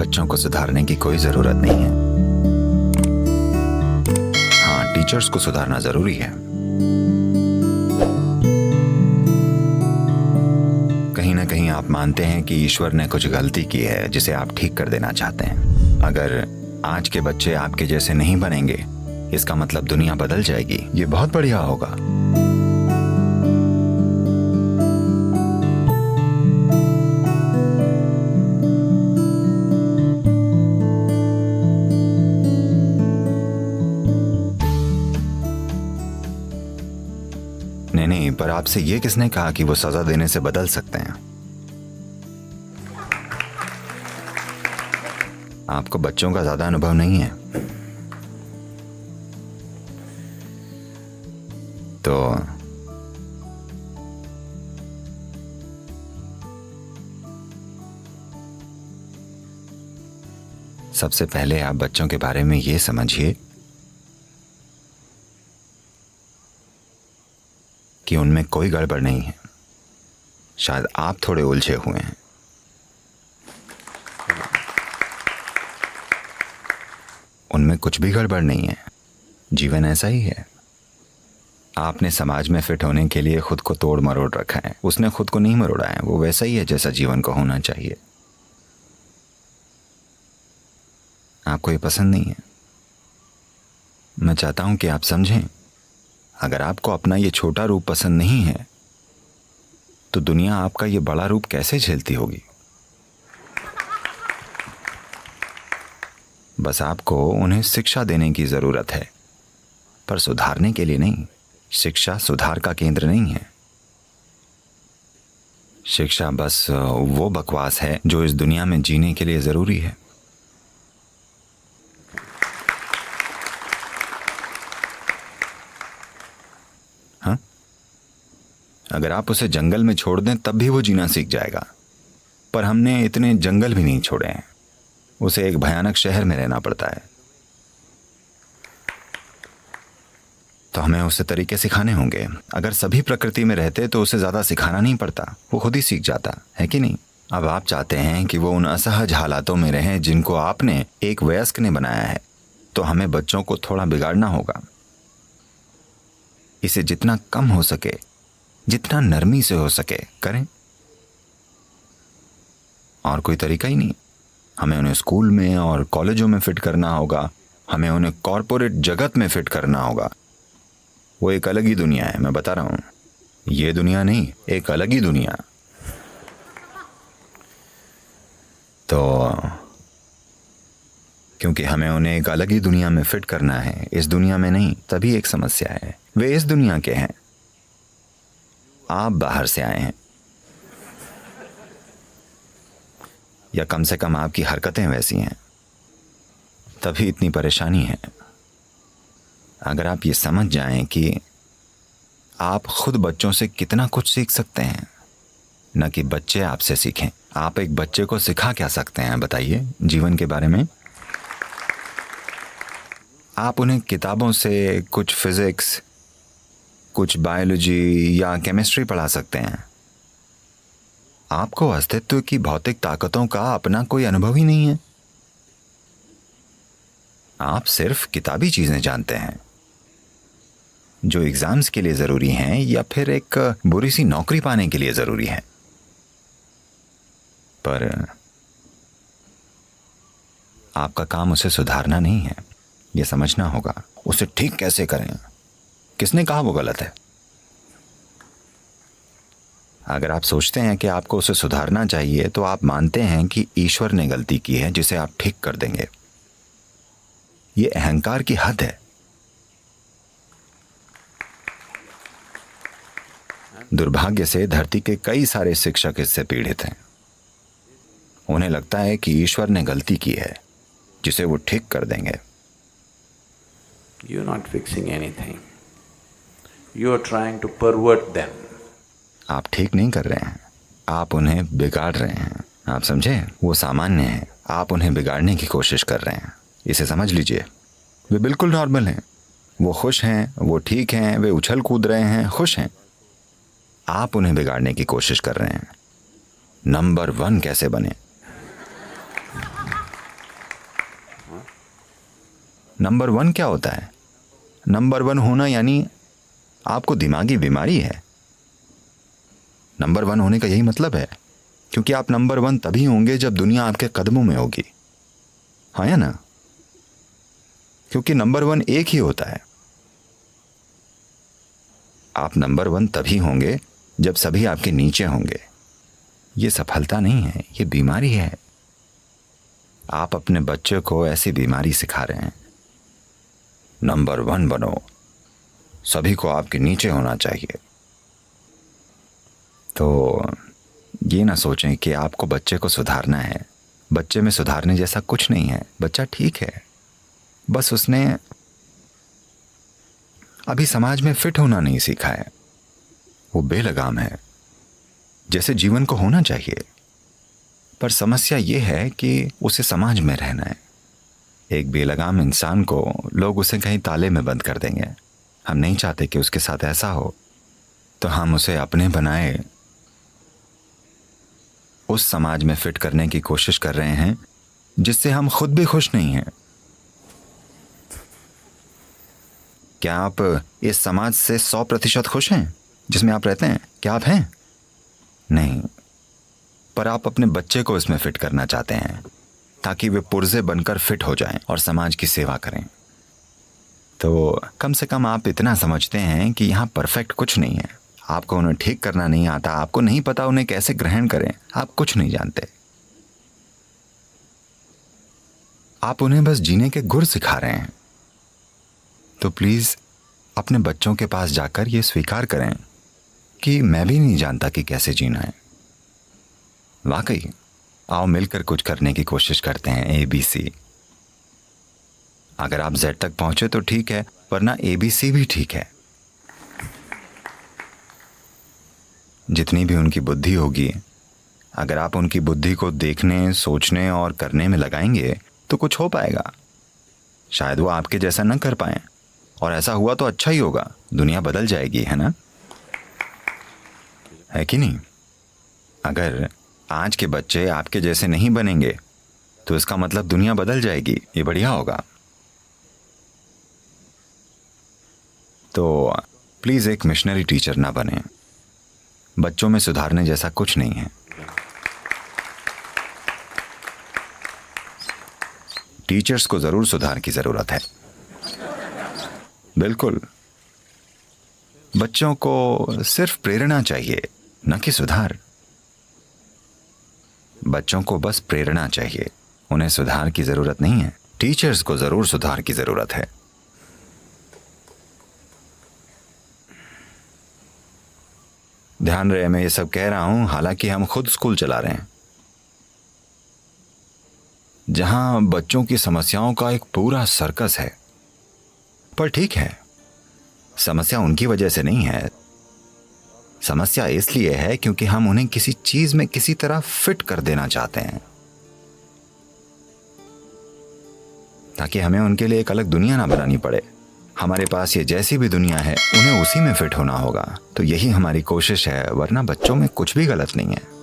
बच्चों को सुधारने की कोई जरूरत नहीं है। हाँ, टीचर्स को सुधारना जरूरी है। कहीं ना कहीं आप मानते हैं कि ईश्वर ने कुछ गलती की है जिसे आप ठीक कर देना चाहते हैं। अगर आज के बच्चे आपके जैसे नहीं बनेंगे, इसका मतलब दुनिया बदल जाएगी। ये बहुत बढ़िया होगा। नहीं, पर आपसे ये किसने कहा कि वो सजा देने से बदल सकते हैं? आपको बच्चों का ज्यादा अनुभव नहीं है, तो सबसे पहले आप बच्चों के बारे में ये समझिए कि उनमें कोई गड़बड़ नहीं है। शायद आप थोड़े उलझे हुए हैं। उनमें कुछ भी गड़बड़ नहीं है। जीवन ऐसा ही है। आपने समाज में फिट होने के लिए खुद को तोड़ मरोड़ रखा है। उसने खुद को नहीं मरोड़ा है। वो वैसा ही है जैसा जीवन को होना चाहिए। आपको ये पसंद नहीं है। मैं चाहता हूं कि आप समझें, अगर आपको अपना ये छोटा रूप पसंद नहीं है तो दुनिया आपका ये बड़ा रूप कैसे झेलती होगी। बस आपको उन्हें शिक्षा देने की जरूरत है, पर सुधारने के लिए नहीं। शिक्षा सुधार का केंद्र नहीं है। शिक्षा बस वो बकवास है जो इस दुनिया में जीने के लिए जरूरी है। हाँ, अगर आप उसे जंगल में छोड़ दें तब भी वो जीना सीख जाएगा, पर हमने इतने जंगल भी नहीं छोड़े हैं। उसे एक भयानक शहर में रहना पड़ता है, तो हमें उसे तरीके सिखाने होंगे। अगर सभी प्रकृति में रहते तो उसे ज्यादा सिखाना नहीं पड़ता, वो खुद ही सीख जाता है कि नहीं। अब आप चाहते हैं कि वो उन असहज हालातों में रहें जिनको आपने एक वयस्क ने बनाया है, तो हमें बच्चों को थोड़ा बिगाड़ना होगा। इसे जितना कम हो सके, जितना नरमी से हो सके करें, और कोई तरीका ही नहीं। हमें उन्हें स्कूल में और कॉलेजों में फिट करना होगा। हमें उन्हें कॉरपोरेट जगत में फिट करना होगा। वो एक अलग ही दुनिया है, मैं बता रहा हूं। ये दुनिया नहीं, एक अलग ही दुनिया। तो क्योंकि हमें उन्हें एक अलग ही दुनिया में फिट करना है, इस दुनिया में नहीं, तभी एक समस्या है। वे इस दुनिया के हैं, आप बाहर से आए हैं, या कम से कम आपकी हरकतें वैसी हैं, तभी इतनी परेशानी है। अगर आप ये समझ जाएं कि आप खुद बच्चों से कितना कुछ सीख सकते हैं, न कि बच्चे आपसे सीखें। आप एक बच्चे को सिखा क्या सकते हैं बताइए जीवन के बारे में? आप उन्हें किताबों से कुछ फिजिक्स, कुछ बायोलॉजी या केमिस्ट्री पढ़ा सकते हैं। आपको अस्तित्व की भौतिक ताकतों का अपना कोई अनुभव ही नहीं है। आप सिर्फ किताबी चीजें जानते हैं जो एग्जाम्स के लिए जरूरी हैं या फिर एक बुरी सी नौकरी पाने के लिए जरूरी है। पर आपका काम उसे सुधारना नहीं है, यह समझना होगा। उसे ठीक कैसे करें? किसने कहा वो गलत है? अगर आप सोचते हैं कि आपको उसे सुधारना चाहिए तो आप मानते हैं कि ईश्वर ने गलती की है जिसे आप ठीक कर देंगे। ये अहंकार की हद है। दुर्भाग्य से धरती के कई सारे शिक्षक इससे पीड़ित हैं। उन्हें लगता है कि ईश्वर ने गलती की है जिसे वो ठीक कर देंगे। You're not fixing anything. You're trying to pervert them. आप ठीक नहीं कर रहे हैं, आप उन्हें बिगाड़ रहे हैं। आप समझे? वो सामान्य है, आप उन्हें बिगाड़ने की कोशिश कर रहे हैं। इसे समझ लीजिए। वे बिल्कुल नॉर्मल हैं, वो खुश हैं, वो ठीक हैं, वे उछल कूद रहे हैं, खुश हैं। आप उन्हें बिगाड़ने की कोशिश कर रहे हैं। नंबर 1 कैसे बने? नंबर 1 क्या होता है? नंबर 1 होना यानी आपको दिमागी बीमारी है। नंबर 1 होने का यही मतलब है, क्योंकि आप नंबर 1 तभी होंगे जब दुनिया आपके कदमों में होगी। हाँ या ना? क्योंकि नंबर 1 एक ही होता है। आप नंबर 1 तभी होंगे जब सभी आपके नीचे होंगे। ये सफलता नहीं है, ये बीमारी है। आप अपने बच्चे को ऐसी बीमारी सिखा रहे हैं। नंबर 1 बनो, सभी को आपके नीचे होना चाहिए। तो ये ना सोचें कि आपको बच्चे को सुधारना है। बच्चे में सुधारने जैसा कुछ नहीं है। बच्चा ठीक है, बस उसने अभी समाज में फिट होना नहीं सीखा है। वो बेलगाम है, जैसे जीवन को होना चाहिए। पर समस्या ये है कि उसे समाज में रहना है। एक बेलगाम इंसान को लोग उसे कहीं ताले में बंद कर देंगे। हम नहीं चाहते कि उसके साथ ऐसा हो, तो हम उसे अपने बनाए उस समाज में फिट करने की कोशिश कर रहे हैं जिससे हम खुद भी खुश नहीं हैं। क्या आप इस समाज से 100% खुश हैं जिसमें आप रहते हैं? क्या आप हैं? नहीं, पर आप अपने बच्चे को इसमें फिट करना चाहते हैं ताकि वे पुर्जे बनकर फिट हो जाएं और समाज की सेवा करें। तो कम से कम आप इतना समझते हैं कि यहाँ परफेक्ट कुछ नहीं है। आपको उन्हें ठीक करना नहीं आता, आपको नहीं पता उन्हें कैसे ग्रहण करें, आप कुछ नहीं जानते। आप उन्हें बस जीने के गुर सिखा रहे हैं। तो प्लीज अपने बच्चों के पास जाकर ये स्वीकार करें कि मैं भी नहीं जानता कि कैसे जीना है। वाकई, आओ मिलकर कुछ करने की कोशिश करते हैं। ABC। अगर आप Z तक पहुंचे तो ठीक है, वरना ABC भी ठीक है। जितनी भी उनकी बुद्धि होगी, अगर आप उनकी बुद्धि को देखने, सोचने और करने में लगाएंगे तो कुछ हो पाएगा। शायद वो आपके जैसा न कर पाए, और ऐसा हुआ तो अच्छा ही होगा। दुनिया बदल जाएगी, है ना? है कि नहीं? अगर आज के बच्चे आपके जैसे नहीं बनेंगे तो इसका मतलब दुनिया बदल जाएगी। ये बढ़िया होगा। तो प्लीज एक मिशनरी टीचर ना बने। बच्चों में सुधारने जैसा कुछ नहीं है। टीचर्स को जरूर सुधार की जरूरत है। बिल्कुल, बच्चों को सिर्फ प्रेरणा चाहिए, न कि सुधार। बच्चों को बस प्रेरणा चाहिए, उन्हें सुधार की जरूरत नहीं है। टीचर्स को जरूर सुधार की जरूरत है। ध्यान रहे, मैं ये सब कह रहा हूं हालांकि हम खुद स्कूल चला रहे हैं, जहां बच्चों की समस्याओं का एक पूरा सर्कस है। पर ठीक है, समस्या उनकी वजह से नहीं है। समस्या इसलिए है क्योंकि हम उन्हें किसी चीज में किसी तरह फिट कर देना चाहते हैं, ताकि हमें उनके लिए एक अलग दुनिया ना बनानी पड़े। हमारे पास ये जैसी भी दुनिया है, उन्हें उसी में फिट होना होगा। तो यही हमारी कोशिश है, वरना बच्चों में कुछ भी गलत नहीं है।